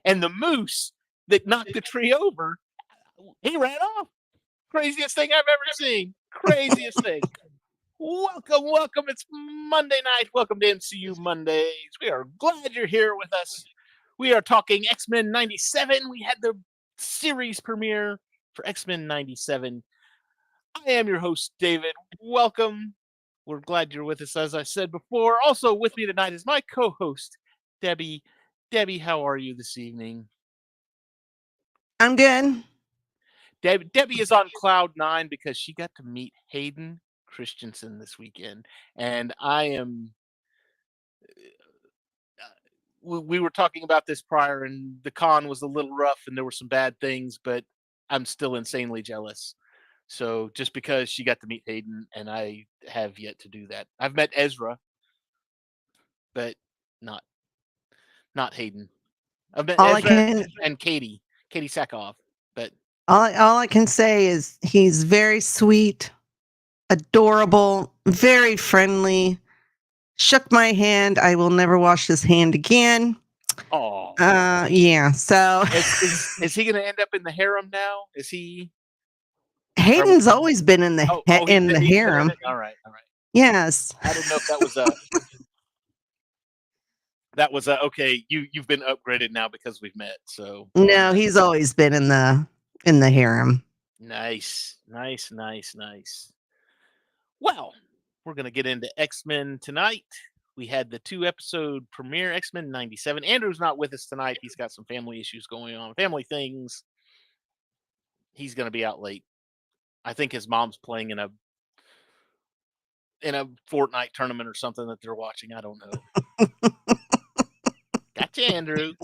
And the moose that knocked the tree over, he ran off. Craziest thing I've ever seen. Craziest thing. Welcome, welcome. It's Monday night. Welcome to MCU Mondays. We are glad you're here with us. We are talking X-Men 97. We had the series premiere for X-Men 97. I am your host, David. Welcome. We're glad you're with us, as I said before. Also with me tonight is my co-host, Debbie. Debbie, how are you this evening? I'm good. Debbie is on cloud nine because she got to meet Hayden Christensen this weekend, and I am. We were talking about this prior, and the con was a little rough, and there were some bad things, but I'm still insanely jealous. So just because she got to meet Hayden, and I have yet to do that. I've met Ezra, but not not Hayden. I've met All I Ezra can and Katie Sackhoff, but all I can say is he's very sweet, adorable, very friendly. Shook my hand. I will never wash his hand again. oh, Yeah. So is he going to end up in the harem now? Is he? Or Hayden's always been in the in the he's been in harem. it. All right, all right. Yes. I didn't know if that was a okay. You've been upgraded now because we've met. So No, he's always been in the harem. nice, nice, nice, nice. Well, we're gonna get into X-Men tonight. We had the 2 episode premiere, X-Men 97. Andrew's not with us tonight. He's got some family issues going on, family things. He's gonna be out late. I think his mom's playing in a Fortnite tournament or something that they're watching. I don't know. Gotcha, Andrew.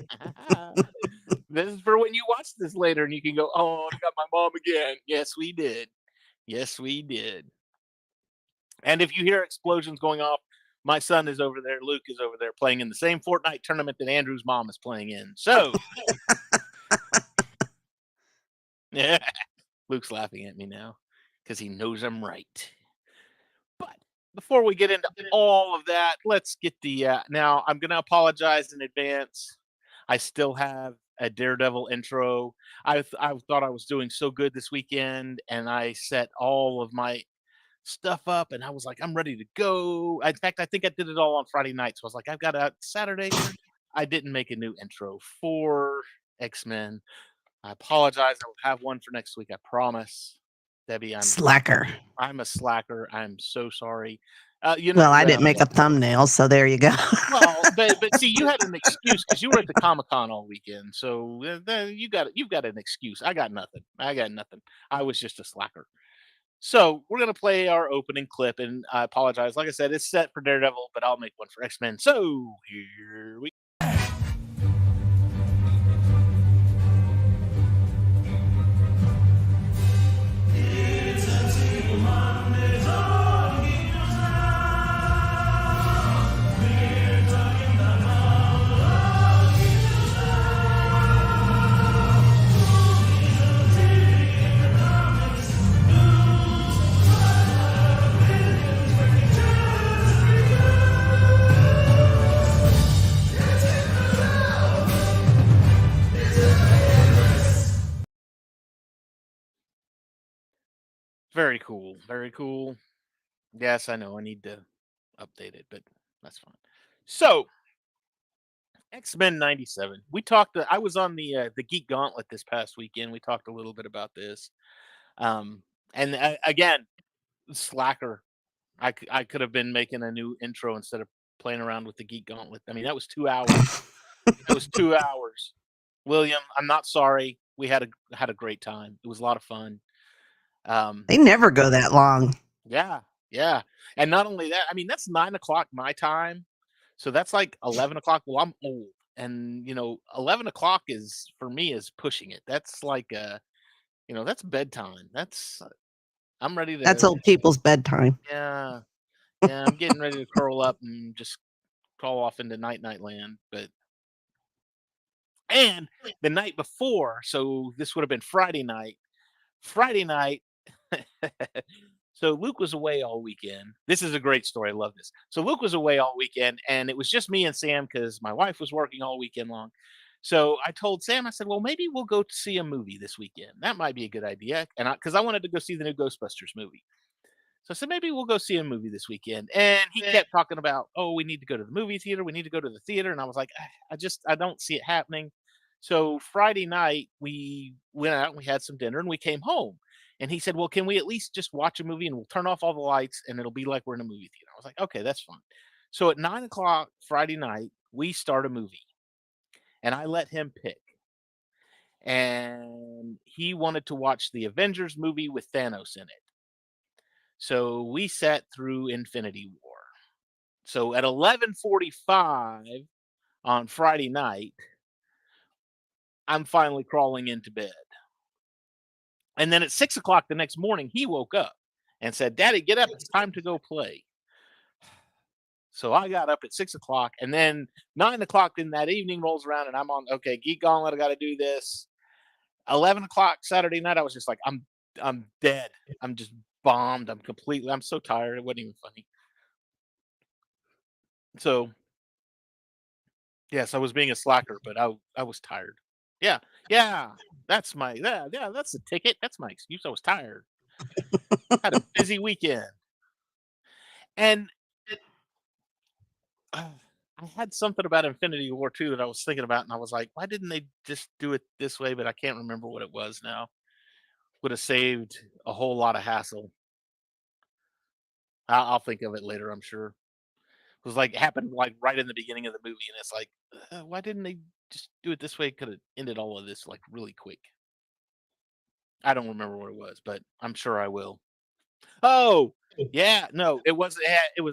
This is for when you watch this later and you can go, oh, I got my mom again. Yes, we did. Yes, we did. And if you hear explosions going off, my son is over there, Luke is over there playing in the same Fortnite tournament that Andrew's mom is playing in. So, yeah, Luke's laughing at me now because he knows I'm right. But before we get into all of that, let's get the. Now, I'm going to apologize in advance. I still have a Daredevil intro. I thought I was doing so good this weekend, and I set all of my stuff up, and I was like, I'm ready to go. In fact, I think I did it all on Friday night. So I was like, I've got a Saturday. I didn't make a new intro for X-Men. I apologize. I will have one for next week. I promise. Debbie, Slacker. I'm a slacker. I'm so sorry. Well, I didn't make a thumbnail, so there you go. Well, but see, you had an excuse because you were at the Comic Con all weekend, so you've got an excuse. I got nothing. I got nothing. I was just a slacker. So we're gonna play our opening clip, and I apologize. Like I said, it's set for Daredevil, but I'll make one for X-Men. So here we. Very cool. Very cool. Yes, I know. I need to update it, but that's fine. So X-Men 97. We talked. I was on the Geek Gauntlet this past weekend. We talked a little bit about this. And again, slacker. I could have been making a new intro instead of playing around with the Geek Gauntlet. I mean, that was 2 hours. That was 2 hours. William, I'm not sorry. We had a great time. It was a lot of fun. They never go that long. Yeah, yeah. And not only that, I mean, that's 9 o'clock my time. So that's like 11 o'clock. Well, I'm old. And 11 o'clock is for me is pushing it. That's like that's bedtime. I'm ready That's to old people's bedtime. yeah. Yeah, I'm getting ready to curl up and just crawl off into night land. But and the night before, so this would have been Friday night. Friday night, so Luke was away all weekend. This is a great story. I love this. So Luke was away all weekend, and it was just me and Sam because my wife was working all weekend long. So I told Sam, I said, "Well, maybe we'll go see a movie this weekend. That might be a good idea." And because I wanted to go see the new Ghostbusters movie. So I said, maybe we'll go see a movie this weekend. And he kept talking about, oh, we need to go to the movie theater. We need to go to the theater. And I was like, I don't see it happening. So Friday night, we went out and we had some dinner and we came home. And he said, well, can we at least just watch a movie and we'll turn off all the lights and it'll be like we're in a movie theater? I was like, okay, that's fine. So at 9 o'clock Friday night, we start a movie and I let him pick. And he wanted to watch the Avengers movie with Thanos in it. So we sat through Infinity War. So at 11:45 on Friday night, I'm finally crawling into bed. And then at 6 o'clock the next morning, he woke up and said, Daddy, get up. It's time to go play. So I got up at 6 o'clock, and then 9 o'clock in that evening rolls around, and I'm on, okay, Geek Gauntlet, I got to do this. 11 o'clock Saturday night, I was just like, I'm dead. I'm just bombed. I'm so tired. It wasn't even funny. So yes, I was being a slacker, but I was tired. Yeah, yeah, that's the ticket. That's my excuse. I was tired. Had a busy weekend, and uh, I had something about Infinity War 2 that I was thinking about, and I was like, why didn't they just do it this way? But I can't remember what it was now. Would have saved a whole lot of hassle. I'll think of it later. I'm sure. It was like happened like right in the beginning of the movie, and it's like, why didn't they just do it this way? Could have ended all of this like really quick. I don't remember what it was, but I'm sure I will. Oh, yeah, no, it was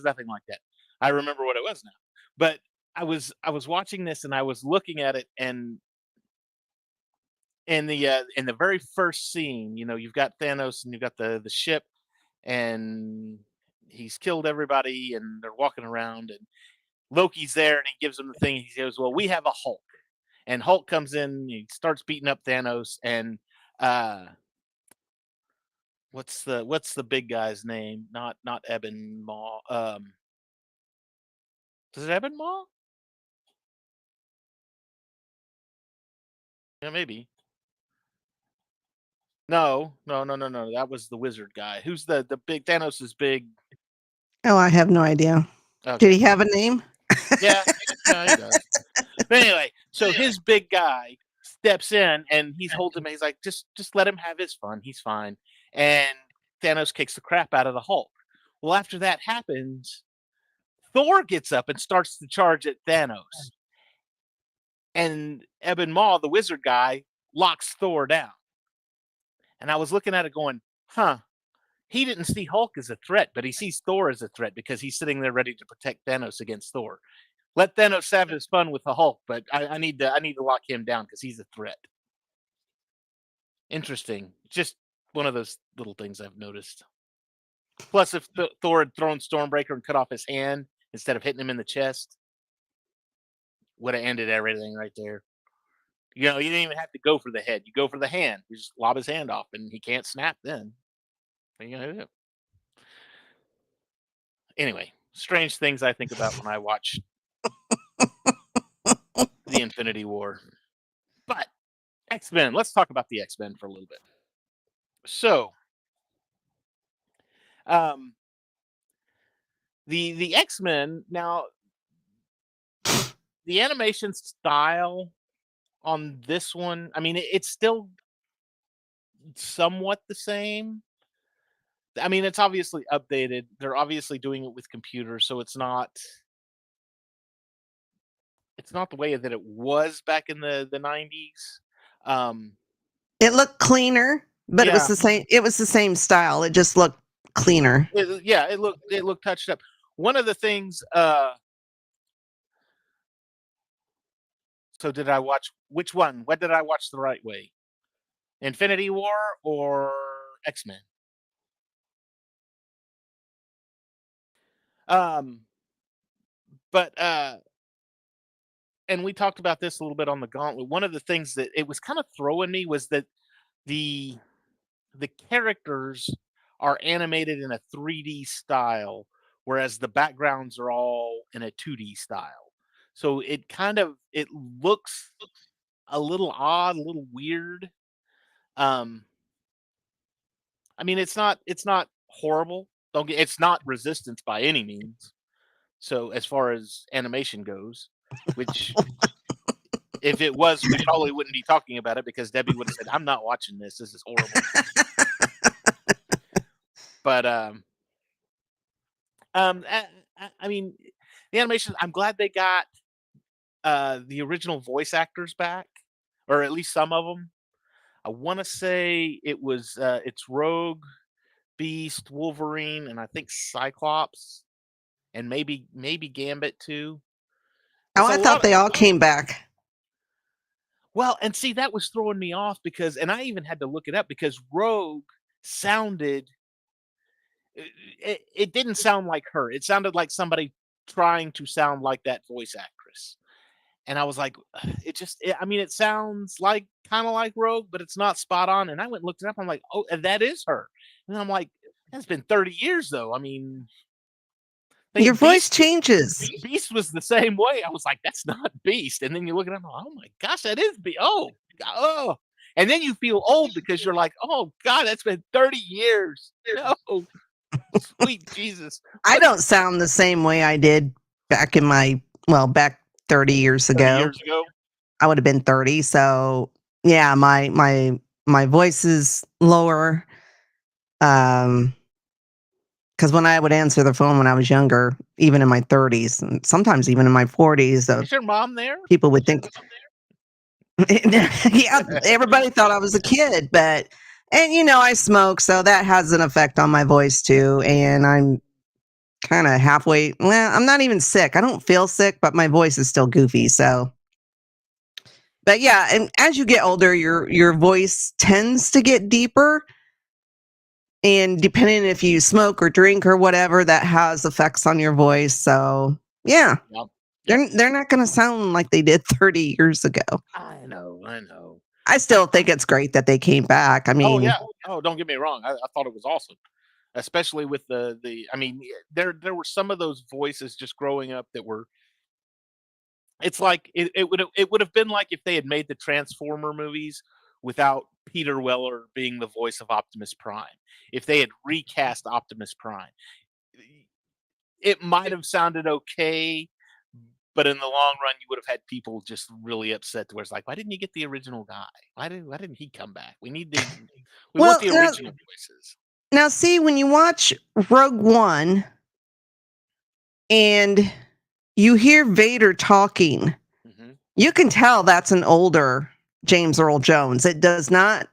nothing like that. I remember what it was now. But I was watching this and I was looking at it, and in the very first scene, you've got Thanos and you've got the ship, and he's killed everybody and they're walking around, and Loki's there and he gives him the thing. He goes, "Well, we have a Hulk." And Hulk comes in, he starts beating up Thanos, and uh what's the big guy's name? Not Eben Maw. Is it Eben Maw? Yeah, maybe. No, no, no, no, no. That was the wizard guy. Who's the big Thanos is big. Oh, I have no idea. Did Okay. he have a name? Yeah, yeah, he does. But anyway, so his big guy steps in and he holds him. He's like, just let him have his fun. He's fine. And Thanos kicks the crap out of the Hulk. Well, after that happens, Thor gets up and starts to charge at Thanos. And Eben Maw, the wizard guy, locks Thor down. And I was looking at it going, huh, he didn't see Hulk as a threat, but he sees Thor as a threat because he's sitting there ready to protect Thanos against Thor. Let Thanos have his fun with the Hulk, but I need to lock him down because he's a threat. Interesting. Just one of those little things I've noticed. Plus, if Thor had thrown Stormbreaker and cut off his hand instead of hitting him in the chest, would have ended everything right there. You didn't even have to go for the head. You go for the hand. You just lob his hand off, and he can't snap then. What are you gonna do? Anyway, strange things I think about when I watch the Infinity War. But X-Men, let's talk about the X-Men for a little bit. So, um, the X-Men now, the animation style on this one, I mean, it's still somewhat the same. I mean, it's obviously updated. They're obviously doing it with computers, so it's not the way that it was back in the 90s. Um, It looked cleaner, but yeah, it was the same style. It just looked cleaner. yeah, it looked touched up. One of the things, so did I watch which one? What did I watch the right way? Infinity War or X-Men? Um, but and we talked about this a little bit on the Gauntlet. One of the things that it was kind of throwing me was that the the characters are animated in a 3D style, whereas the backgrounds are all in a 2D style. So it looks a little odd, a little weird. Um, I mean, it's not horrible. Don't get it's not Resistance by any means. So as far as animation goes, which if it was, we probably wouldn't be talking about it because Debbie would have said, "I'm not watching this. This is horrible." But I mean, the animation. I'm glad they got the original voice actors back, or at least some of them. I want to say it's Rogue, Beast, Wolverine, and I think Cyclops, and maybe Gambit too. And Oh, so I a lot thought of they all came back. well, and see that was throwing me off because, and I even had to look it up because Rogue sounded it didn't sound like her. It sounded like somebody trying to sound like that voice actress. And I was like, I mean, it sounds like kind of like Rogue, but it's not spot on. And I went and looked it up. I'm like, oh, and that is her. And I'm like, that's been 30 years though. I mean, I Your think voice changes. Beast was the same way. I was like, that's not Beast. And then you look at him, oh my gosh, that is Beast. Oh. And then you feel old because you're like, oh God, that's been 30 years. No, sweet Jesus. I don't sound the same way I did back in back 30 years 30 ago. years ago. I would have been 30. So yeah, my voice is lower. Because when I would answer the phone when I was younger, even in my 30s, and sometimes even in my 40s, Is your mom there? people would think, yeah, everybody thought I was a kid, and I smoke, so that has an effect on my voice too. And I'm kind of halfway, well, I'm not even sick. I don't feel sick, but my voice is still goofy. So, but yeah, and as you get older, your voice tends to get deeper. And depending if you smoke or drink or whatever, that has effects on your voice. So yeah, Yep. they're not going to sound like they did 30 years ago. I know. I still think it's great that they came back. I Oh mean, yeah. Oh, don't get me wrong. I thought it was awesome, especially with the. I mean, there were some of those voices just growing up that were. It's like it would have been like if they had made the Transformer movies without Peter Weller being the voice of Optimus Prime. If they had recast Optimus Prime, it might have sounded okay, but in the long run, you would have had people just really upset. Where it's like, why didn't you get the original guy? Why didn't he come back? We want well, the original voices. now see, when you watch Rogue One and you hear Vader talking, Hmm. you can tell that's an older James Earl Jones. It does not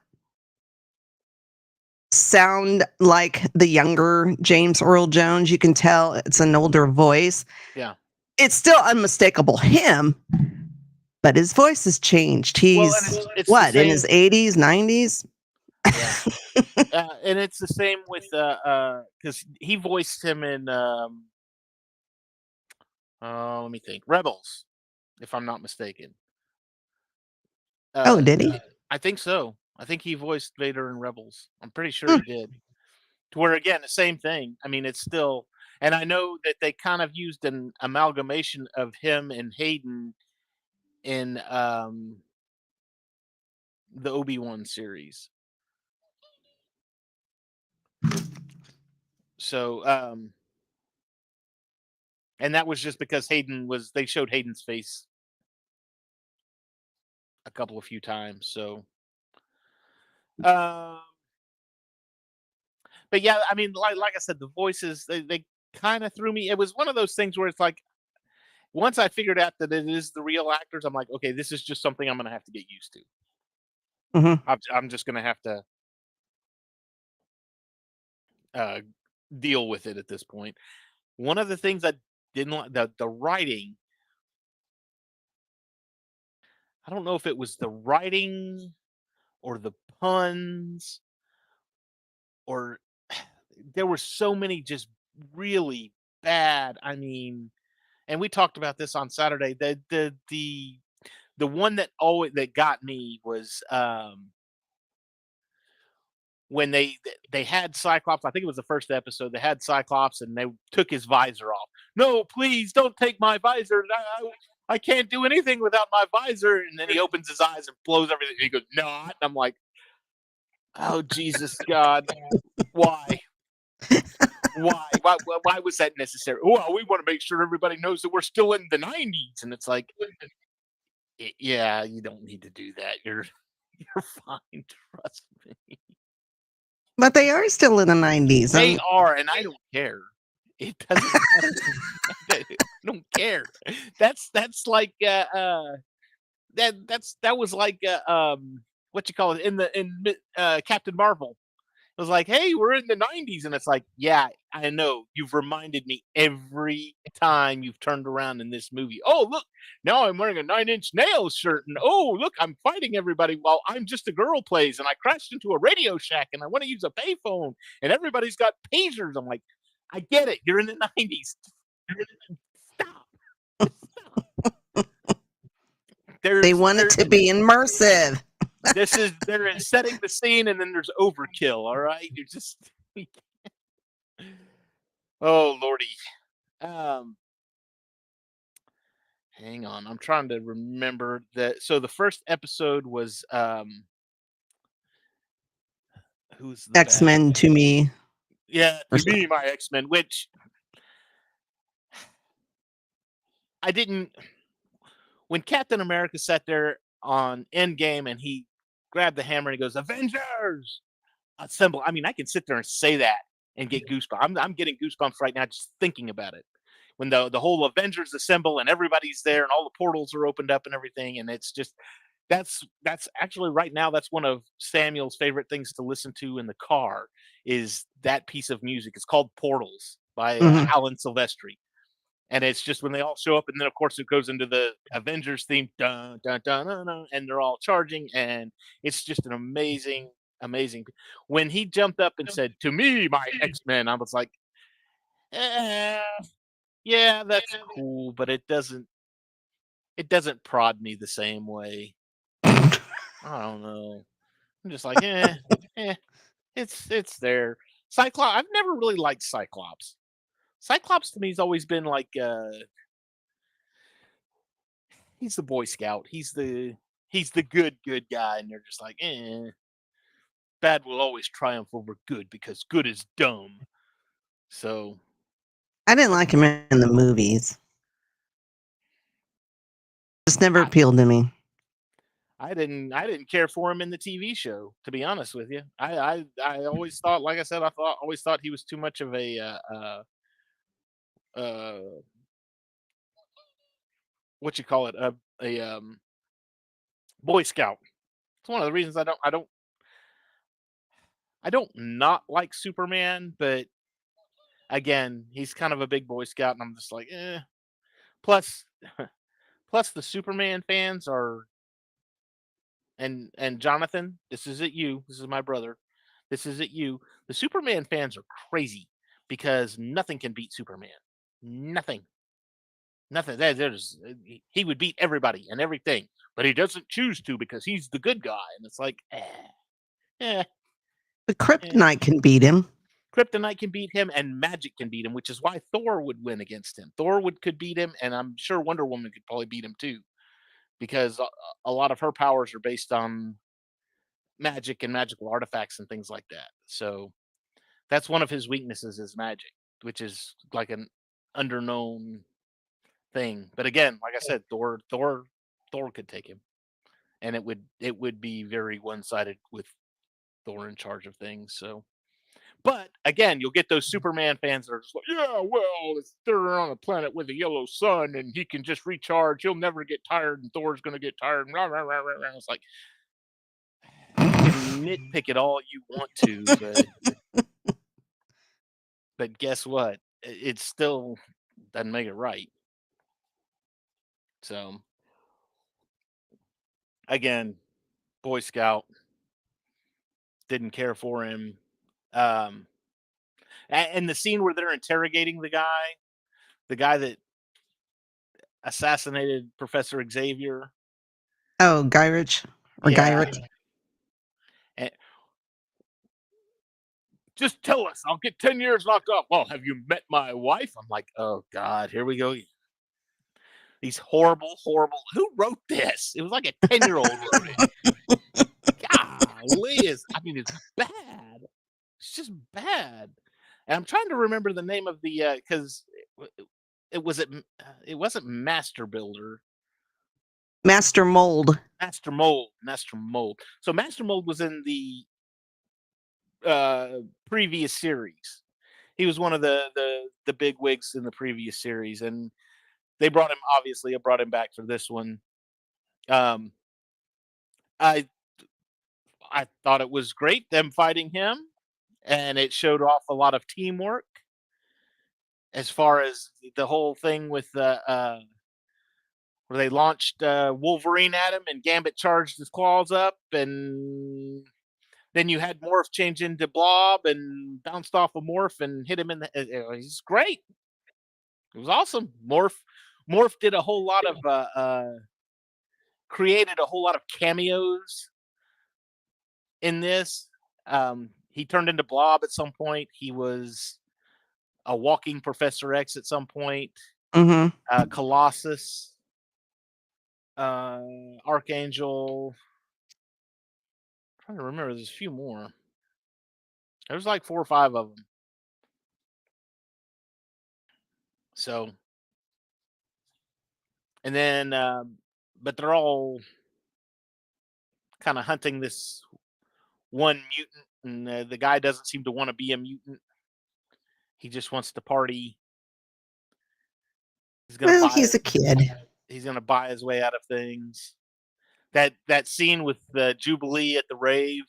sound like the younger James Earl Jones. You can tell it's an older voice. Yeah. It's still unmistakable him, but his voice has changed. Well, He's and it's the what, in same. his 80s, 90s? Yeah. And it's the same with because he voiced him in let me think, Rebels, if I'm not mistaken. Oh, Uh, did he? I think so. I think he voiced Vader in Rebels. I'm pretty sure Hmm. he did. To where again, the same thing. I mean, it's still, and I know that they kind of used an amalgamation of him and Hayden in the Obi-Wan series. So and that was just because they showed Hayden's face a few times. So um but yeah, I mean, like I said, the voices they kind of threw me. It was one of those things where it's like once I figured out that it is the real actors, I'm like, okay, this is just something I'm gonna have to get used to. Mhm. I'm just gonna have to uh, deal with it at this point. One of the things I didn't like the writing. I don't know if it was the writing or the puns or there were so many just really bad. I mean, and we talked about this on Saturday. The one that always that got me was when they had Cyclops. I think it was the first episode. They had Cyclops and they took his visor off. No, please don't take my visor. I can't do anything without my visor. And then he opens his eyes and blows everything. He goes, not. And I'm like, oh, Jesus, God, why? Why was that necessary? Well, we want to make sure everybody knows that we're still in the 90s. And it's like, yeah, you don't need to do that. You're fine. Trust me. But they are still in the 90s. They are, and I don't care. It doesn't matter to me. I don't care. That's like that was like what you call it in Captain Marvel. It was like, hey, we're in the 90s, and it's like, yeah, I know. You've reminded me every time you've turned around in this movie. Oh, look, now I'm wearing a 9 Inch Nails shirt, and oh, look, I'm fighting everybody while I'm just a girl plays, and I crashed into a Radio Shack, and I want to use a payphone, and everybody's got pagers. I'm like, I get it. You're in the 90s. Stop. Stop. They want it to be immersive. They're setting the scene, and then there's overkill. All right, you just oh lordy. Um, hang on, I'm trying to remember that. So the first episode was who's the bad X-Men guy? to me. Yeah, Or to me, my X-Men, which I didn't. When Captain America sat there on Endgame and he grabbed the hammer and he goes, Avengers! Assemble. I mean, I can sit there and say that and get goosebumps. I'm getting goosebumps right now just thinking about it. When the whole Avengers assemble and everybody's there and all the portals are opened up and everything, and it's just that's actually right now that's one of Samuel's favorite things to listen to in the car is that piece of music. It's called Portals by Mhm. Alan Silvestri, and it's just when they all show up, and then of course it goes into the Avengers theme, dun dun dun dun, dun and they're all charging, and it's just an amazing. When he jumped up and said, "To me, my X-Men," I was like, eh, "Yeah, that's cool, but it doesn't prod me the same way." I don't know. I'm just like, eh, it's there. Cyclops. I've never really liked Cyclops. Cyclops to me has always been like he's the Boy Scout. He's the good guy, and they're just like, bad will always triumph over good because good is dumb. So I didn't I like him in the movies. Just never I, appealed to me. I didn't care for him in the TV show, to be honest with you. I always thought, like I said, always thought he was too much of a uh what you call it a Boy Scout. It's one of the reasons I don't not like Superman, but again, he's kind of a big Boy Scout, and I'm just like, eh. Plus, plus the Superman fans are and Jonathan, this is it you. This is my brother. This is it you. The Superman fans are crazy because nothing can beat Superman. Nothing. Nothing. He would beat everybody and everything, but he doesn't choose to because he's the good guy. And it's like, eh, But eh. Kryptonite can beat him. Kryptonite can beat him and magic can beat him, which is why Thor would win against him. Thor could beat him, and I'm sure Wonder Woman could probably beat him too, because a lot of her powers are based on magic and magical artifacts and things like that. So that's one of his weaknesses is magic, which is like an underknown thing. But again, like I said, Thor could take him, and it would be very one sided with Thor in charge of things. So but again, you'll get those Superman fans that are just like, yeah, well, they're on a planet with a yellow sun and he can just recharge. He'll never get tired and Thor's going to get tired. Rah, rah, rah, rah, rah. It's like, you can nitpick it all you want to, but guess what? It still doesn't make it right. So again, Boy Scout didn't care for him. Um, and the scene where they're interrogating the guy that assassinated Professor Xavier. Oh, Gyrich or Yeah, Gyrich. just tell us. I'll get 10 years locked up. Well, have you met my wife? I'm like, oh God, here we go. These horrible, horrible. Who wrote this? It was like a 10-year-old wrote it. Golly, I mean, it's bad. It's just bad. And I'm trying to remember the name of the because it wasn't Master Builder. Master Mold. Master Mold. So Master Mold was in the uh previous series. He was one of the big wigs in the previous series, and they brought him. Obviously, I brought him back for this one. Um, I I thought it was great them fighting him, and it showed off a lot of teamwork as far as the whole thing with the where they launched Wolverine at him and Gambit charged his claws up, and then you had Morph change into Blob and bounced off a Morph and hit him in the. He's great. It was awesome. Morph did a whole lot of created a whole lot of cameos in this. He turned into Blob at some point. He was a walking Professor X at some point. Mhm. Colossus, Archangel. I'm trying to remember, there's a few more. There's like 4 or 5 of them. So, and then, but they're all kind of hunting this one mutant, and the guy doesn't seem to want to be a mutant. He just wants to party. He's gonna Well, buy. he's a kid. He's gonna buy his way out of things. That scene with the Jubilee at the rave,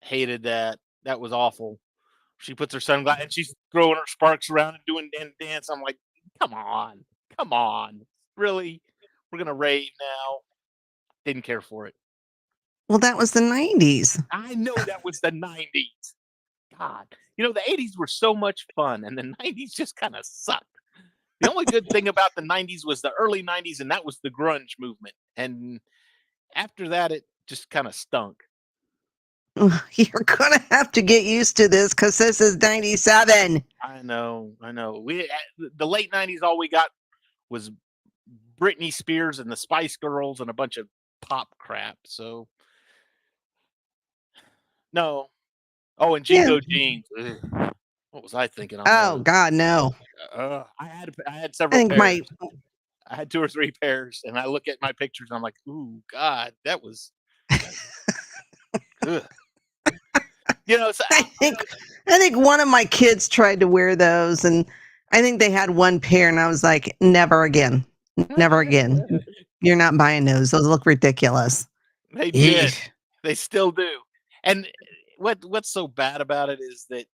hated that. That was awful. She puts her sunglasses and she's throwing her sparks around and doing dance. I'm like, come on, really? We're gonna rave now? Didn't care for it. Well, that was the 90s. I know that was the '90s. God, the '80s were so much fun, and the '90s just kind of sucked. The only good thing about the '90s was the early '90s, and that was the grunge movement. And after that, it just kind of stunk. You're gonna have to get used to this because this is 97. I know, I know. The late '90s, all we got was Britney Spears and the Spice Girls and a bunch of pop crap. So no. Oh, and Yeah. Jingo Jeans. Ugh. What was I thinking on Oh those? God, no. I had I several think my pairs. I had 2 or 3 pairs, and I look at my pictures and I'm like, ooh, God, that was ugh. So I think I think one of my kids tried to wear those, and I think they had one pair, and I was like, never again, never again. You're not buying those. Those look ridiculous. they did. Eesh. They still do. And what's so bad about it is that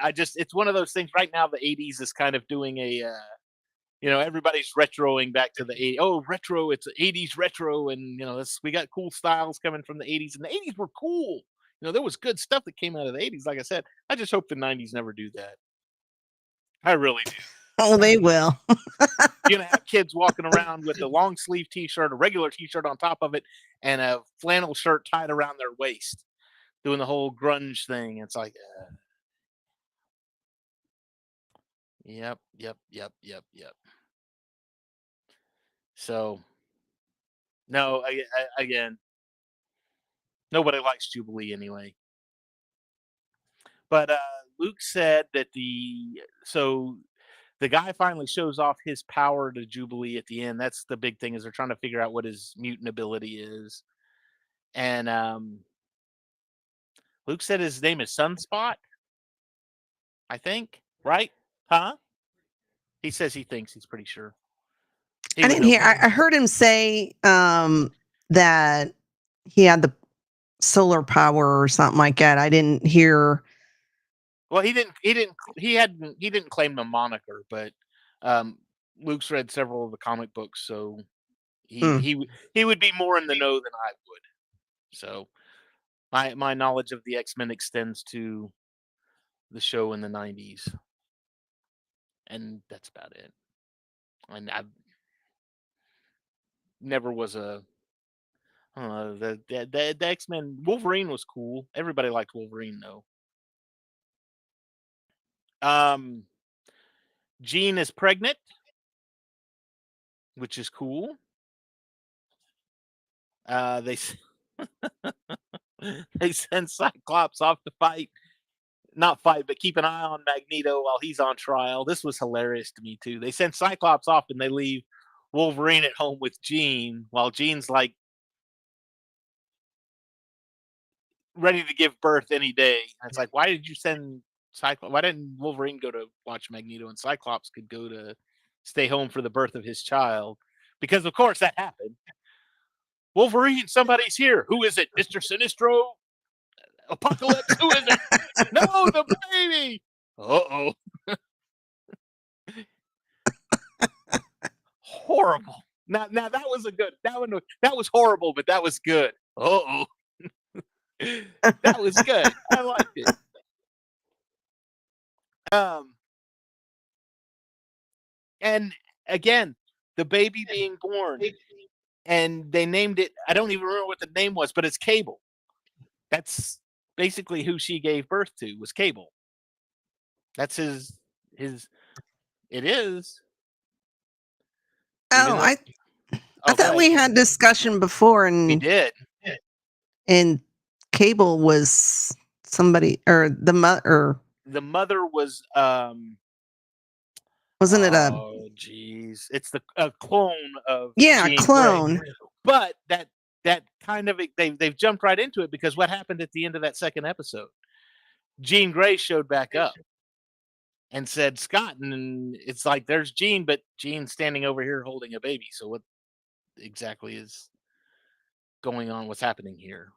I just it's one of those things right now. The '80s is kind of doing a everybody's retroing back to the '80s. Oh, retro! It's '80s retro, and we got cool styles coming from the '80s, and the '80s were cool. There was good stuff that came out of the '80s. Like I said, I just hope the '90s never do that. I really do. Oh, they will. You're gonna have kids walking around with a long sleeve T-shirt, a regular T-shirt on top of it, and a flannel shirt tied around their waist, doing the whole grunge thing. It's like, yep, yep, yep, yep, yep. So no, again, nobody likes Jubilee anyway. But Luke said that the guy finally shows off his power to Jubilee at the end. That's the big thing, is they're trying to figure out what his mutant ability is. And Luke said his name is Sunspot, I think, right? Huh? He says he thinks, he's pretty sure. He I would didn't know hear. better. I heard him say that he had the solar power or something like that. I didn't hear. Well, he didn't claim the moniker, but um, Luke's read several of the comic books, so Hmm. he would be more in the know than I would. So my knowledge of the X-Men extends to the show in the '90s, and that's about it. And I never was a I don't know, the X-Men. Wolverine was cool. Everybody liked Wolverine though. Um, Jean is pregnant. which is cool. They they send Cyclops off to fight, not fight, but keep an eye on Magneto while he's on trial. This was hilarious to me too. They send Cyclops off and they leave Wolverine at home with Jean while Jean's like ready to give birth any day. And it's like, why did you send Cyclops? Why didn't Wolverine go to watch Magneto and Cyclops could go to stay home for the birth of his child? Because of course that happened. Wolverine, somebody's here. Who is it? Mr. Sinestro? Apocalypse? Who is it? No, the baby. Uh-oh. Horrible. Now that was a good that was horrible, but that was good. Uh-oh. That was good. I liked it. Um and again, the baby being born and they named it, I don't even remember what the name was, but it's Cable. That's basically who she gave birth to was Cable. That's his it is. Even Oh, though I oh go thought ahead. we had discussion before, We and did. Cable was somebody, or the mother, The mother was wasn't it a oh geez. It's the a clone of yeah, Jean Grey. clone? But that kind of they've jumped right into it because what happened at the end of that second episode? Jean Grey showed back up and said Scott, and it's like there's Jean, but Jean's standing over here holding a baby. So what exactly is going on? What's happening here?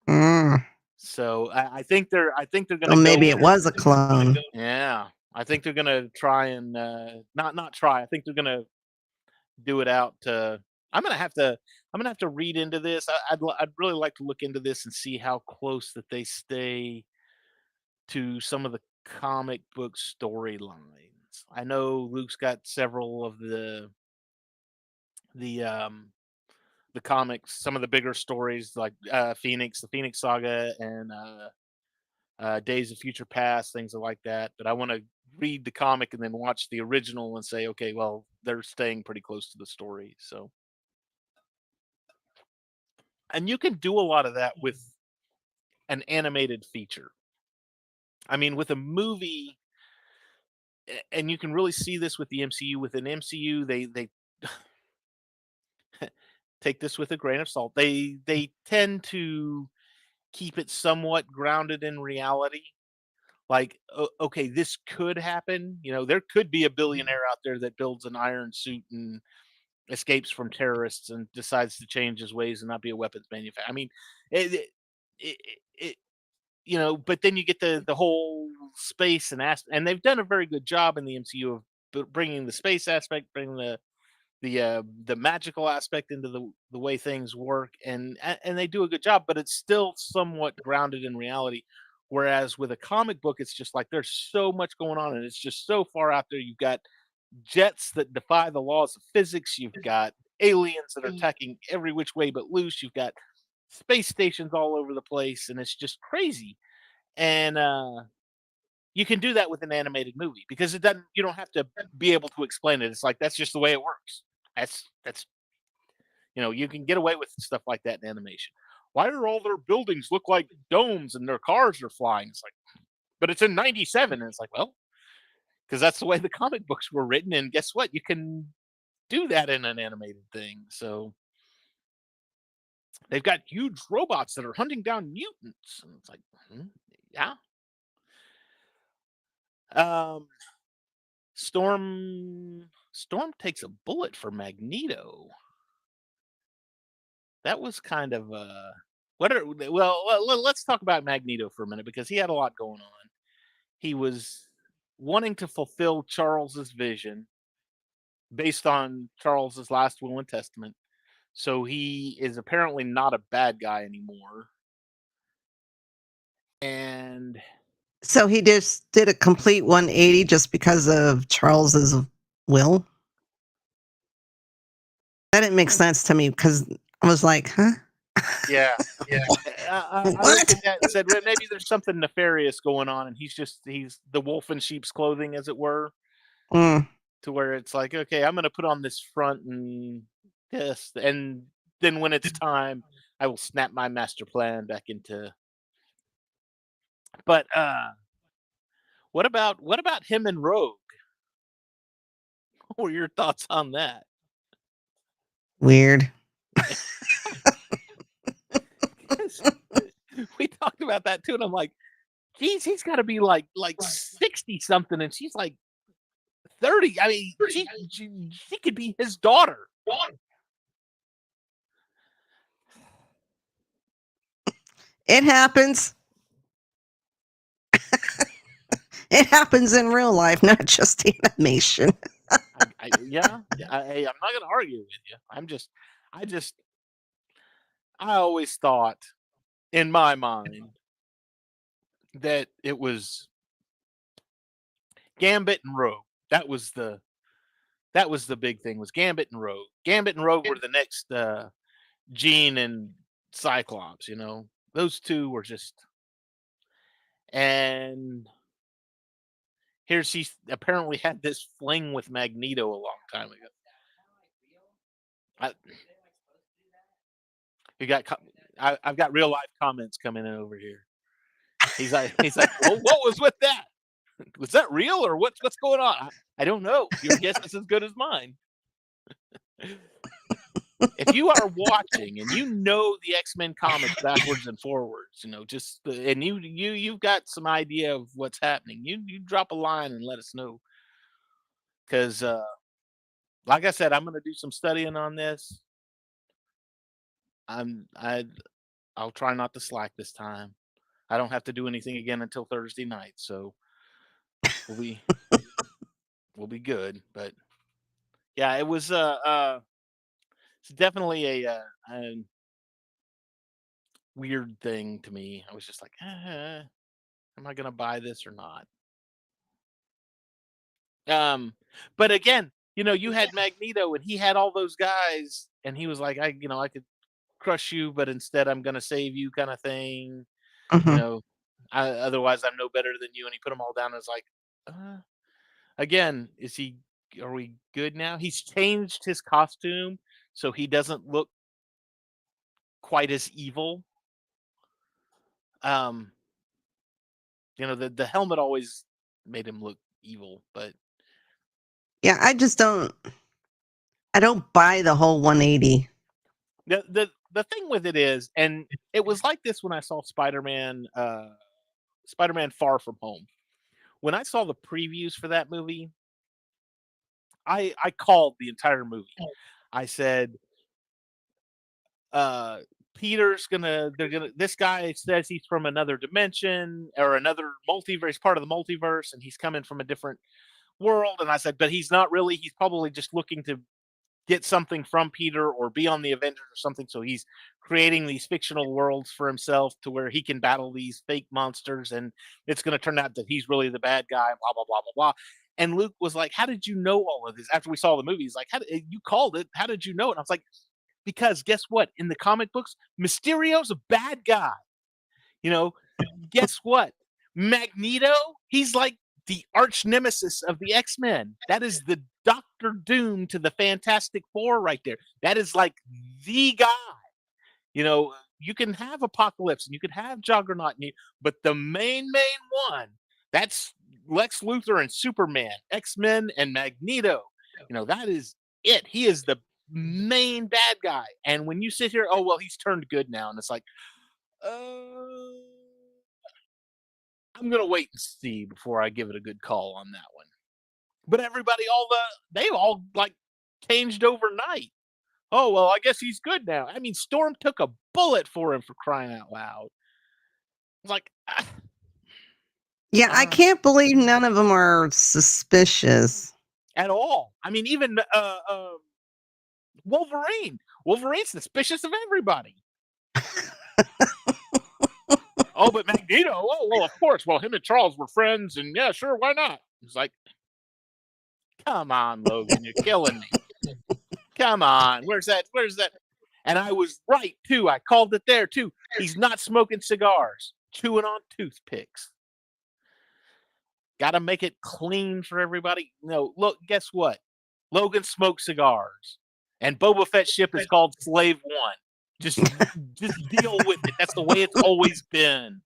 Mm. So I think they're So gonna go maybe with it was a it. clone. Yeah. I think they're gonna try and not try. I think they're gonna do it out to I'm gonna have to read into this. I'd really like to look into this and see how close that they stay to some of the comic book storylines. I know Luke's got several of the the comics, some of the bigger stories like Phoenix, the Phoenix Saga, and Days of Future Past, things like that. But I want to read the comic and then watch the original and say, okay, well, they're staying pretty close to the story. So, and you can do a lot of that with an animated feature. I mean, with a movie, and you can really see this with the MCU. With an MCU, they take this with a grain of salt. They tend to keep it somewhat grounded in reality. Like, okay, this could happen. You know, there could be a billionaire out there that builds an iron suit and escapes from terrorists and decides to change his ways and not be a weapons manufacturer. I mean, it you know, but then you get the whole space and aspect, and they've done a very good job in the MCU of bringing the space aspect, bringing the magical aspect into the way things work, and they do a good job, but it's still somewhat grounded in reality. Whereas with a comic book, it's just like there's so much going on, and it's just so far out there. You've got jets that defy the laws of physics. You've got aliens that are attacking every which way but loose. You've got space stations all over the place, and it's just crazy. And you can do that with an animated movie because it doesn't. You don't have to be able to explain it. It's like that's just the way it works. That's you know you can get away with stuff like that in animation. Why are all their buildings look like domes and their cars are flying? It's like, but it's in '97, and it's like, well, because that's the way the comic books were written. And guess what? You can do that in an animated thing. So they've got huge robots that are hunting down mutants, and it's like, yeah. Um, Storm takes a bullet for Magneto. That was kind of what are well let's talk about Magneto for a minute because he had a lot going on. He was wanting to fulfill Charles's vision based on Charles's last will and testament. So he is apparently not a bad guy anymore. And So he just did a complete 180 just because of Charles's will. That didn't make sense to me because I was like, huh? yeah, I looked What? at that and said, well, maybe there's something nefarious going on, and he's the wolf in sheep's clothing, as it were. Mm. to where it's like, okay, I'm going to put on this front and this, and then when it's time, I will snap my master plan back into. But what about him and Rogue? What were your thoughts on that? Weird. 'Cause we talked about that too, and I'm like, geez, he's got to be like 60 something, and she's like 30. I mean, she could be his daughter. It happens. It happens in real life, not just animation. Yeah, I'm not gonna argue with you. I just, I always thought in my mind that it was Gambit and Rogue. That was the big thing, was Gambit and Rogue. Gambit and Rogue were the next Jean and Cyclops. Those two were just. And here she's apparently had this fling with Magneto a long time ago. I, you got, I've got real life comments coming in over here. He's like, well, what was with that? Was that real or what's going on? I don't know. Your guess is as good as mine. If you are watching and you know the X-Men comics backwards and forwards, just and you've got some idea of what's happening, you drop a line and let us know. Because like I said, I'm going to do some studying on this. I'm I I'll try not to slack this time. I don't have to do anything again until Thursday night, so we'll be we'll be good. But yeah, it was it's definitely a weird thing to me. I was just like, am I gonna buy this or not? Um, but again, you had Magneto and he had all those guys, and he was like, I could crush you, but instead I'm gonna save you, kind of thing. You Mhm. know, otherwise I'm no better than you. And he put them all down. And was like, again, is he? Are we good now? He's changed his costume so he doesn't look quite as evil. Um, the helmet always made him look evil, but Yeah, I don't buy the whole 180. the thing with it is, and it was like this when I saw Spider-Man Far From Home. When I saw the previews for that movie, I called the entire movie. I said, uh this guy says he's from another dimension or another multiverse, part of the multiverse, and he's coming from a different world. And I said, but he's not really, he's probably just looking to get something from Peter or be on the Avengers or something. So he's creating these fictional worlds for himself to where he can battle these fake monsters, and it's going to turn out that he's really the bad guy, blah blah blah blah blah. And Luke was like, how did you know all of this? After we saw the movie, he's like, you called it, how did you know it? And I was like, because guess what, in the comic books, Mysterio's a bad guy. you know Guess what, Magneto, he's like the arch nemesis of the X-Men. That is the Doctor Doom to the Fantastic Four right there. That is like the guy. You can have Apocalypse and you can have Juggernaut, but the main one, that's Lex Luthor and Superman, X-Men and Magneto. That is it. He is the main bad guy. And when you sit here, oh well, he's turned good now, and it's like, uh, I'm gonna wait and see before I give it a good call on that one. But everybody, they've all like changed overnight. Oh well, I guess he's good now. I mean, Storm took a bullet for him, for crying out loud. It's like, Yeah, I uh, can't believe none of them are suspicious. at all. I mean, even Wolverine. Wolverine's suspicious of everybody. Oh, but Magneto. Oh well, of course. Well, him and Charles were friends, and yeah, sure, why not? It's like, come on, Logan, you're killing me. Come on, where's that? Where's that? And I was right too. I called it there too. He's not smoking cigars, chewing on toothpicks. Got to make it clean for everybody. No, look, guess what? Logan smokes cigars, and Boba Fett's ship is called Slave One. Just, just deal with it. That's the way it's always been.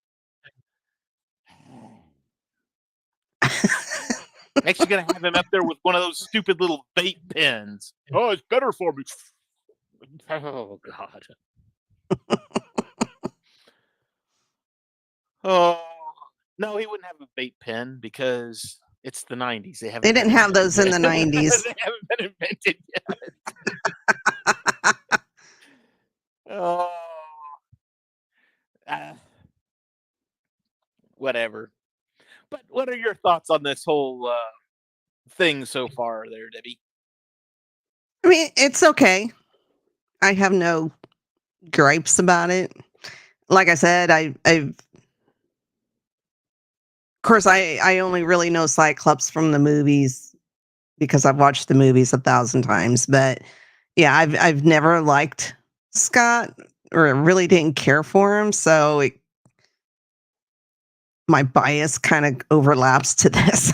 Next, you're gonna have him up there with one of those stupid little vape pens. Oh, it's better for me. Oh God. Oh no, he wouldn't have a vape pen because it's the '90s. They They haven't didn't been have those in the invented. 90s. They haven't been invented yet. Oh, uh, whatever. But what are your thoughts on this whole thing so far, there, Debbie? I mean, it's okay. I have no gripes about it. Like I said, of course, I only really know Cyclops from the movies because I've watched the movies 1,000 times. But yeah, I've never liked Scott or really didn't care for him. So my bias kind of overlaps to this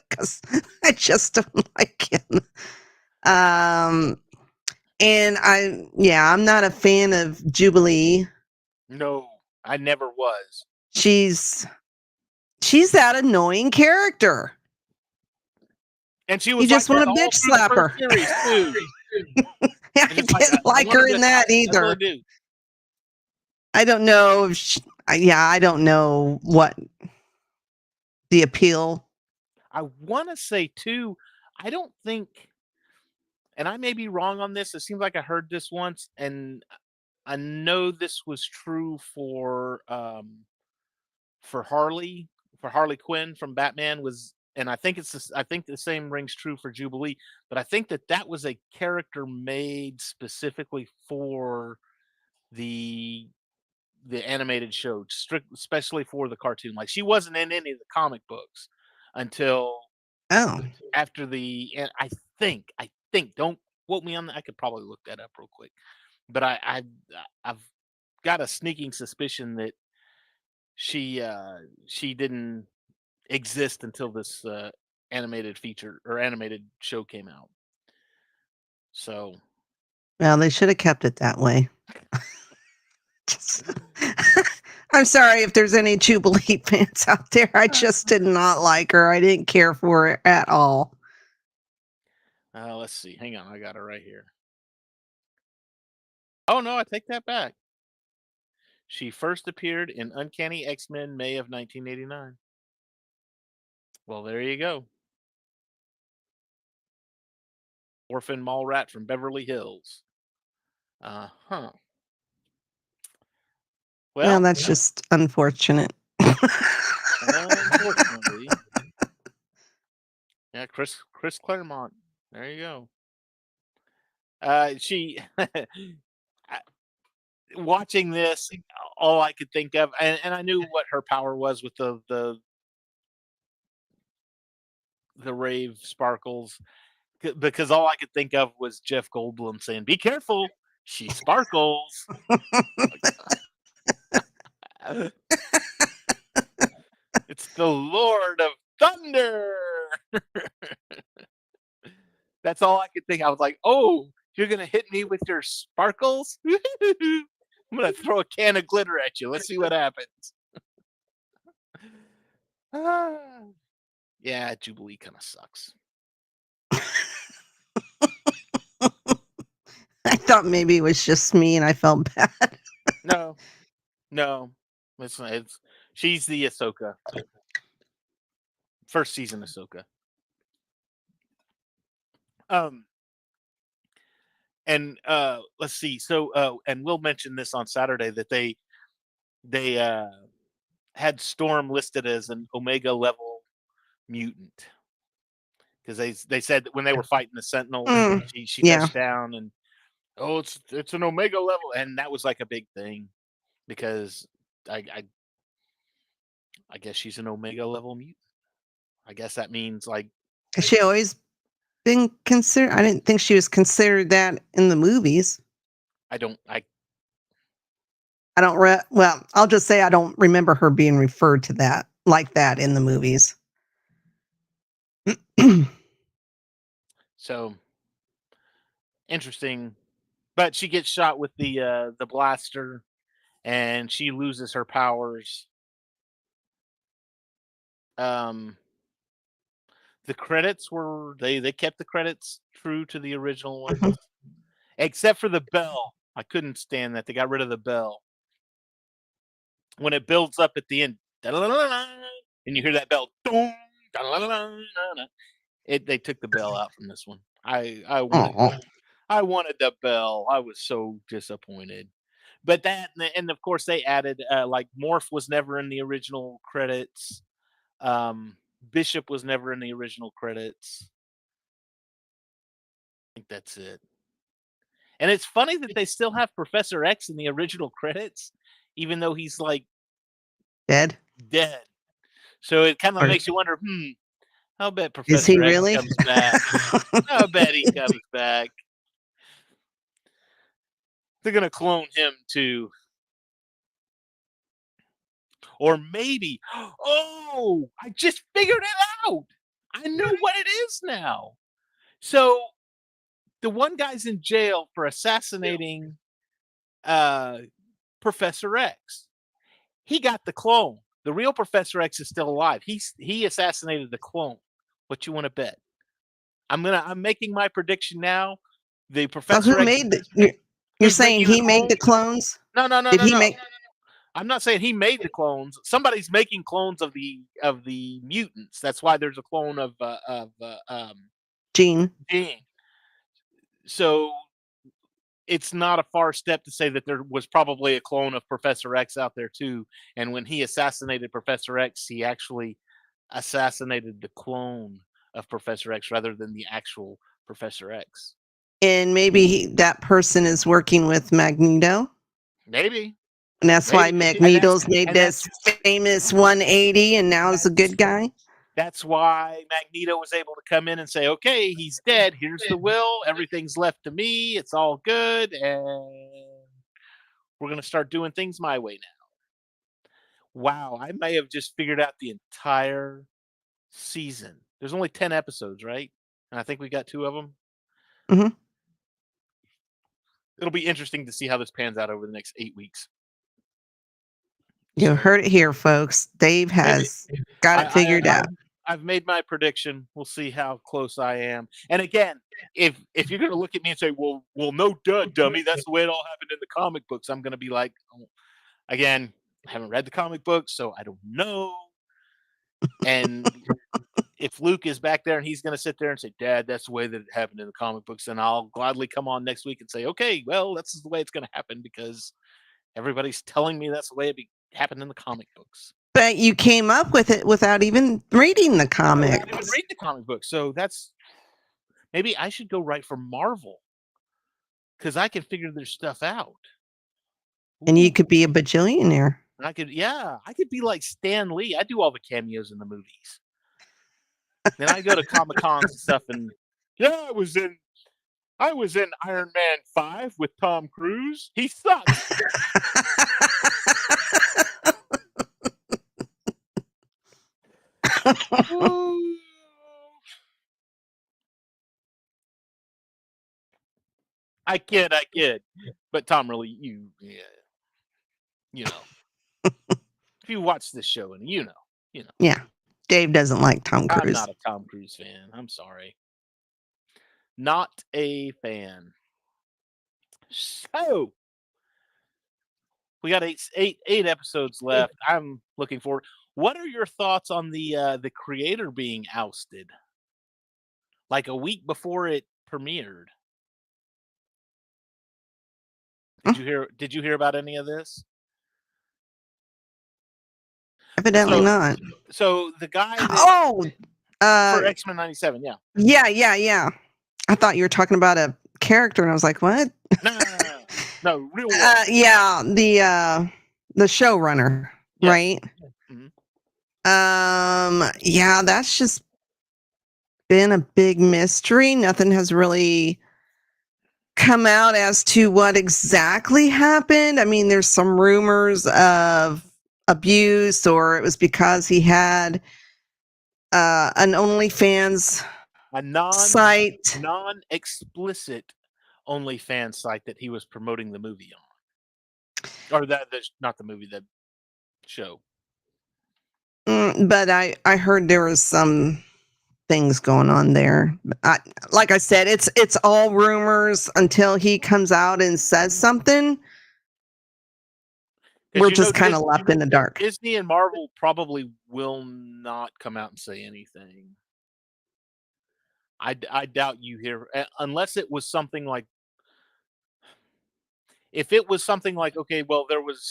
because I just don't like him. Um, and I'm not a fan of Jubilee. No, I never was. She's that annoying character. And she You was like just want that to all bitch through the slap first her. series too. I And it's like didn't I like her wanted in to. that I really either. do. I don't know if I don't know what the appeal. I want to say too. I don't think, and I may be wrong on this. It seems like I heard this once, and I know this was true for Harley for Harley Quinn from Batman was, and I think I think the same rings true for Jubilee, but I think that that was a character made specifically for the the animated show, especially for the cartoon. Like she wasn't in any of the comic books until Oh, after the. And I think don't quote me on that. I could probably look that up real quick, but I've got a sneaking suspicion that she didn't exist until this animated feature or animated show came out. So well, they should have kept it that way. Just, I'm sorry if there's any Jubilee fans out there. I just did not like her. I didn't care for her at all. let's see. Hang on, I got it right here. Oh no, I take that back. She first appeared in Uncanny X-Men May of 1989. Well, there you go. Orphan Mall Rat from Beverly Hills. Huh. Well, Well, that's just unfortunate. unfortunately, yeah, Chris Claremont. There you go. She watching this, all I could think of, and I knew what her power was with the rave sparkles, because all I could think of was Jeff Goldblum saying, "Be careful, she sparkles." It's the Lord of Thunder. That's all I could think. I was like, "Oh, you're gonna hit me with your sparkles? I'm gonna throw a can of glitter at you. Let's see what happens." Yeah, Jubilee kind of sucks. I thought maybe it was just me and I felt bad. No, no, it's she's the Ahsoka, first season Ahsoka. Um, and let's see. So, and we'll mention this on Saturday that they had Storm listed as an Omega level mutant because they said that when they were fighting the Sentinels, she Yeah. touched down and oh, it's an Omega level, and that was like a big thing because I I, I guess she's an Omega level mutant. I guess that means like Has she always been considered? I didn't think she was considered that in the movies. I I don't well, I'll just say I don't remember her being referred to that like that in the movies. So interesting. But she gets shot with the blaster, and she loses her powers. Um, the credits were they kept the credits true to the original ones, Mhm. except for the bell. I couldn't stand that they got rid of the bell when it builds up at the end, and you hear that bell. They took the bell out from this one. I wanted Aw. I wanted the bell. I was so disappointed. But that and of course they added like Morph was never in the original credits. Bishop was never in the original credits. I think that's it. And it's funny that they still have Professor X in the original credits, even though he's like Dead? dead. So it kind of Or makes you wonder, I'll bet is he Professor X really? comes back. I'll bet he comes back. They're gonna clone him too. Or maybe, oh, I just figured it out. I know what it is now. So the one guy's in jail for assassinating uh, Professor X. He got the clone. The real Professor X is still alive. He assassinated the clone. What you want to bet? I'm making my prediction now. The So Professor who X made you're who's saying making the he made clone. the clones? No, no, no, Did no, he no. make I'm not saying he made the clones. Somebody's making clones of the mutants. That's why there's a clone of Gene? Jean. So it's not a far step to say that there was probably a clone of Professor X out there too. And when he assassinated Professor X, he actually assassinated the clone of Professor X rather than the actual Professor X. And maybe that person is working with Magneto? Maybe, And that's why maybe, and Magneto's made this famous 180 and now is a good guy? that's why Magneto was able to come in and say, "Okay, he's dead. Here's the will. Everything's left to me. It's all good, and we're gonna start doing things my way now." Wow, I may have just figured out the entire season. There's only 10 episodes, right? And I think we got 2 of them. Mhm. It'll be interesting to see how this pans out over the next 8 weeks. You So heard it here, folks. Dave maybe has got I, it I figured I've out. I've made my prediction. We'll see how close I am. And again, if you're gonna look at me and say, "Well, no, duh, dummy, that's the way it all happened in the comic books," I'm gonna be like, oh, again, I haven't read the comic books, so I don't know. And if Luke is back there and he's going to sit there and say, "Dad, that's the way that it happened in the comic books," then I'll gladly come on next week and say, "Okay, well, that's the way it's going to happen because everybody's telling me that's the way happened in the comic books." But you came up with it without even reading the I didn't even comics. read the comic book, so that's maybe I should go write for Marvel because I can figure their stuff out. And you Ooh, could be a bajillionaire. I could be like Stan Lee. I do all the cameos in the movies. Then I go to Comic Cons and stuff, and yeah, I was in Iron Man 5 with Tom Cruise. He sucks. Ooh. I kid. But Tom, really, yeah, you know, if you watch this show, and you know, Yeah. Dave doesn't like Tom I'm Cruise. not a Tom Cruise fan. I'm sorry, not a fan. So we got eight episodes left. I'm looking forward. What are your thoughts on the creator being ousted? Like a week before it premiered. Mm, Did you hear about any of this? evidently So not. so the guy that Oh, for uh, X-Men 97, yeah. yeah, yeah, yeah. I thought you were talking about a character, and I was like, what? No, no, no, no, no. No, real one. Yeah, the showrunner, Yes. right? Mhm. Yeah, that's just been a big mystery. Nothing has really come out as to what exactly happened. I mean, there's some rumors of abuse, or it was because he had an OnlyFans A site. non-explicit OnlyFans site that he was promoting the movie on, or that's not the movie, the show. But I heard there was some things going on there. Like I said, it's all rumors until he comes out and says something. We're Because just kind of left in the dark. Disney and Marvel probably will not come out and say anything. I doubt you hear, unless it was something like, if it was something like, okay, well,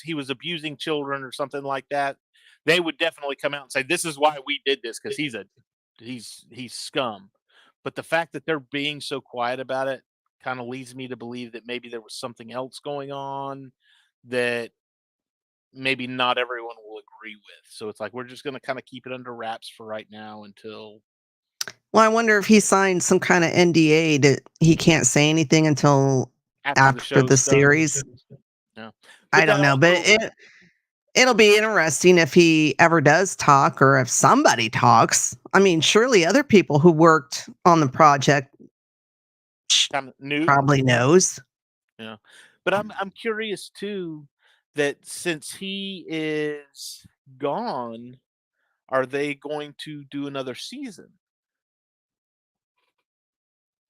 he was abusing children or something like that, they would definitely come out and say, this is why we did this, because he's scum. But the fact that they're being so quiet about it kind of leads me to believe that maybe there was something else going on that maybe not everyone will agree with. So it's like, we're just going to kind of keep it under wraps for right now until. Well, I wonder if he signed some kind of NDA that he can't say anything until after the series. Yeah. I don't know, but it'll be interesting if he ever does talk, or if somebody talks. I mean, surely other people who worked on the project probably knows. Yeah, but I'm curious too, that since he is gone, are they going to do another season?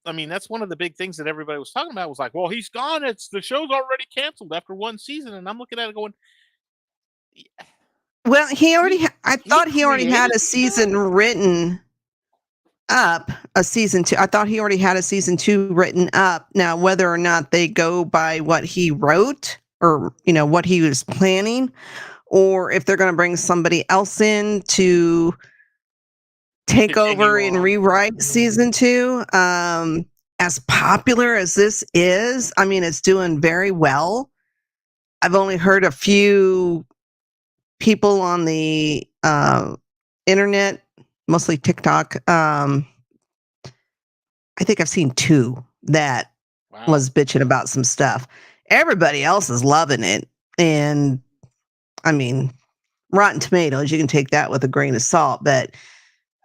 I mean, that's one of the big things that everybody was talking about, was like, well, he's gone. The show's already canceled after one season. And I'm looking at it going, well, I thought he already had a season written up, a season 2. I thought he already had a season 2 written up. Now, whether or not they go by what he wrote, or, what he was planning, or if they're going to bring somebody else in to take over and rewrite season 2. As popular as this is, I mean, it's doing very well. I've only heard a few people on the internet, mostly TikTok. I think I've seen 2 that was bitching about some stuff. Everybody else is loving it. And I mean, Rotten Tomatoes, you can take that with a grain of salt, but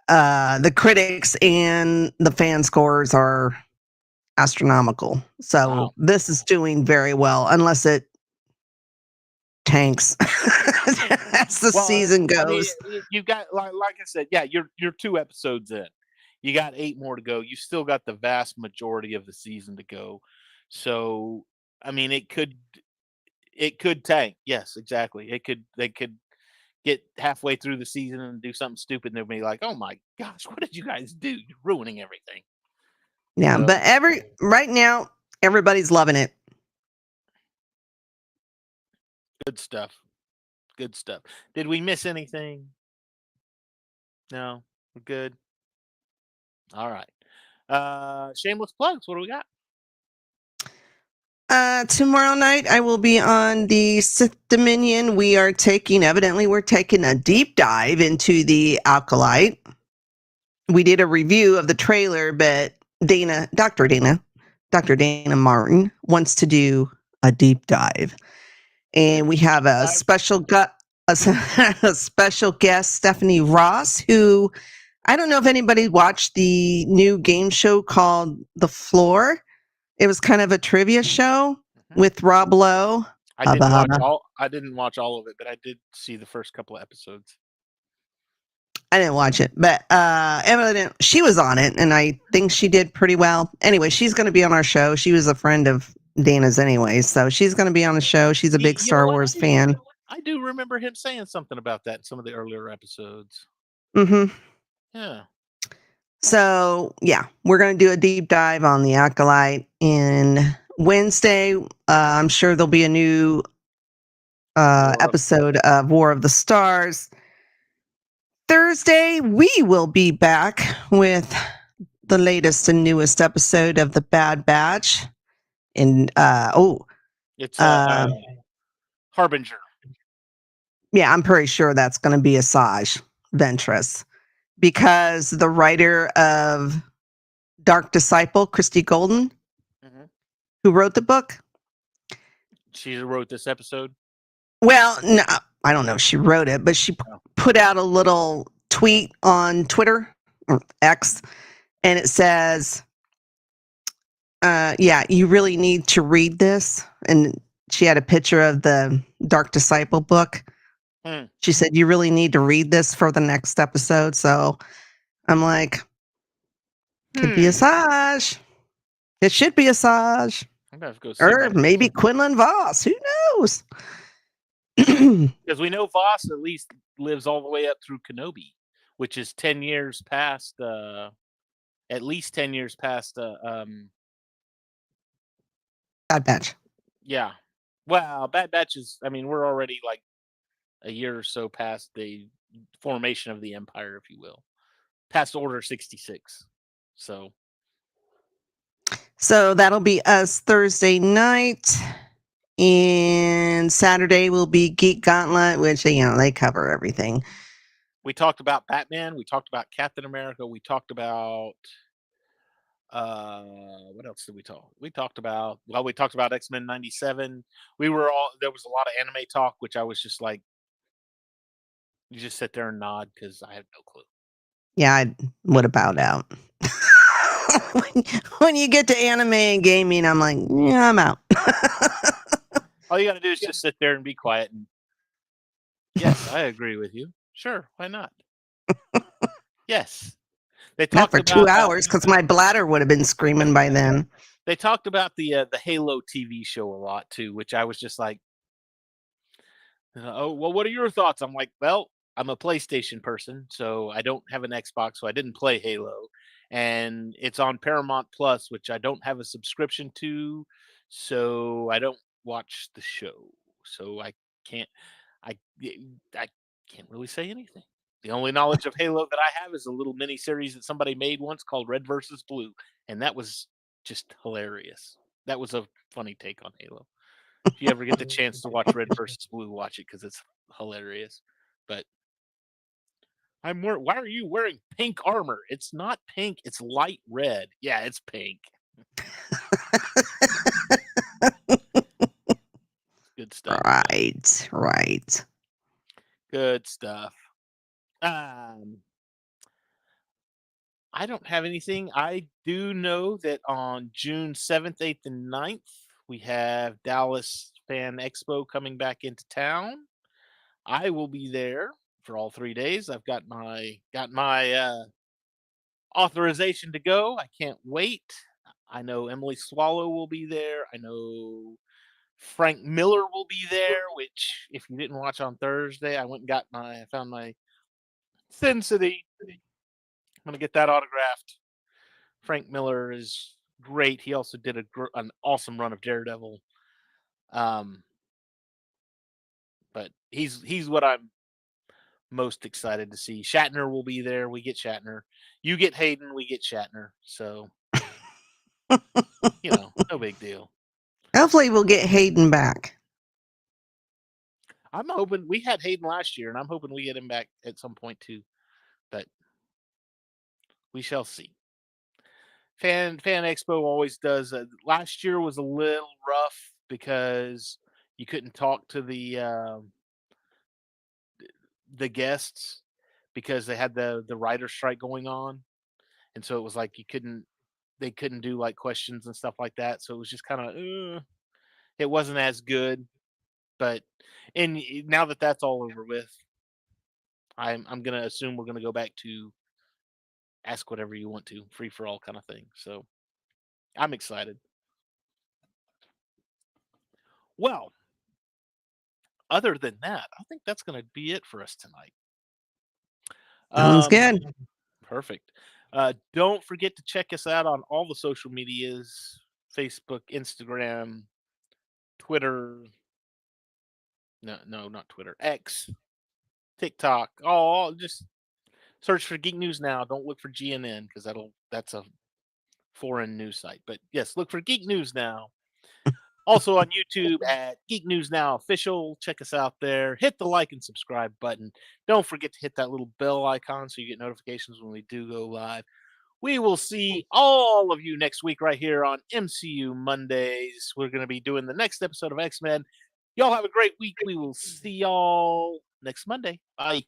the critics and the fan scores are astronomical. So this is doing very well, unless it tanks as the season goes. I mean, you've got, like I said, yeah, you're 2 episodes in. You got 8 more to go. You still got the vast majority of the season to go. So, I mean, it could tank. Yes, exactly. They could get halfway through the season and do something stupid, and they'll be like, "Oh my gosh, what did you guys do? You're ruining everything." Yeah, so, but right now, everybody's loving it. Good stuff. Good stuff. Did we miss anything? No, we're good. All right. Shameless plugs. What do we got? Tomorrow night I will be on the Sith Dominion. We're taking a deep dive into the Acolyte. We did a review of the trailer, but Dr. Dana Martin wants to do a deep dive. And we have a special special guest, Stephanie Ross, who, I don't know if anybody watched the new game show called The Floor. It was kind of a trivia show with Rob Lowe. I didn't watch all of it, but I did see the first couple of episodes. I didn't watch it, but Emily, she was on it, and I think she did pretty well. Anyway, she's going to be on our show. She was a friend of Dana's anyway, so she's going to be on the show. She's a big Star Wars fan. I do remember him saying something about that in some of the earlier episodes. Mm-hmm. Yeah. So, yeah, we're going to do a deep dive on the Acolyte. And Wednesday, I'm sure there'll be a new episode of War of the Stars. Thursday, we will be back with the latest and newest episode of The Bad Batch. And, it's Harbinger. Yeah, I'm pretty sure that's going to be Asajj Ventress, because the writer of Dark Disciple, Christy Golden, who wrote the book, she wrote this episode. Well, no, I don't know if she wrote it, but she Oh. put out a little tweet on Twitter or X, and it says, yeah, you really need to read this. And she had a picture of the Dark Disciple book. Hmm. She said, you really need to read this for the next episode. So I'm like, could be a Hmm. Saj. It should be a Saj. I'm gonna have to go see Or that maybe Quinlan Voss. Who knows? because we know Voss at least lives all the way up through Kenobi, which is 10 years past. At least 10 years past. Bad Batch. Yeah. Well, Bad Batch is. I mean, we're already like a year or so past the formation of the Empire, if you will, past Order 66. So So that'll be us Thursday night. And Saturday will be Geek Gauntlet, which, they cover everything. we talked about Batman. We talked about Captain America. We talked about what else did we talk? We talked about X-Men 97. There was a lot of anime talk, which I was just like, you just sit there and nod because I have no clue. Yeah, I would have bowed out. when you get to anime and gaming, I'm like, yeah, I'm out. All you got to do is just sit there and be quiet. And yes, I agree with you. Sure, why not? Yes, they Not talked for 2 about hours because my bladder would have been screaming by then. they talked about the Halo TV show a lot too, which I was just like, oh well, what are your thoughts? I'm like, well, I'm a PlayStation person, so I don't have an Xbox, so I didn't play Halo, and it's on Paramount Plus, which I don't have a subscription to, so I don't watch the show, so can't I I can't really say anything. The only knowledge of Halo that I have is a little mini series that somebody made once called Red versus Blue, and that was just hilarious. That was a funny take on Halo. If you ever get the chance to watch Red versus Blue, watch it because it's hilarious. But why are you wearing pink armor? It's not pink, it's light red. Yeah, it's pink. Good stuff. Right. Good stuff. Um, I don't have anything. I do know that on June 7th, 8th, and 9th, we have Dallas Fan Expo coming back into town. I will be there for all 3 days. I've got my authorization to go. I can't wait. I know Emily Swallow will be there. I know Frank Miller will be there, which if you didn't watch on Thursday, I found my Sin City. I'm gonna get that autographed. Frank Miller is great. He also did an awesome run of Daredevil. Um, but he's what I'm most excited to see. Shatner will be there. We get Shatner. You get Hayden. We get Shatner. So no big deal. Hopefully, we'll get Hayden back. I'm hoping we had Hayden last year, and I'm hoping we get him back at some point too. But we shall see. Fan Expo always does. Last year was a little rough because you couldn't talk to the guests because they had the writer strike going on, and so it was like they couldn't do like questions and stuff like that. So it was just kind of it wasn't as good. But now that that's all over with, I'm gonna assume we're gonna go back to ask whatever you want to, free for all kind of thing. So I'm excited. Well, other than that, I think that's gonna be it for us tonight. Sounds Um, good. Perfect. Don't forget to check us out on all the social medias: Facebook, Instagram, Twitter. No, not Twitter. X, TikTok. Oh, just search for Geek News Now. Don't look for GNN because that's a foreign news site. But yes, look for Geek News Now. Also on YouTube at Geek News Now Official. Check us out there. Hit the like and subscribe button. Don't forget to hit that little bell icon so you get notifications when we do go live. We will see all of you next week right here on MCU Mondays. We're going to be doing the next episode of X-Men. Y'all have a great week. We will see y'all next Monday. Bye.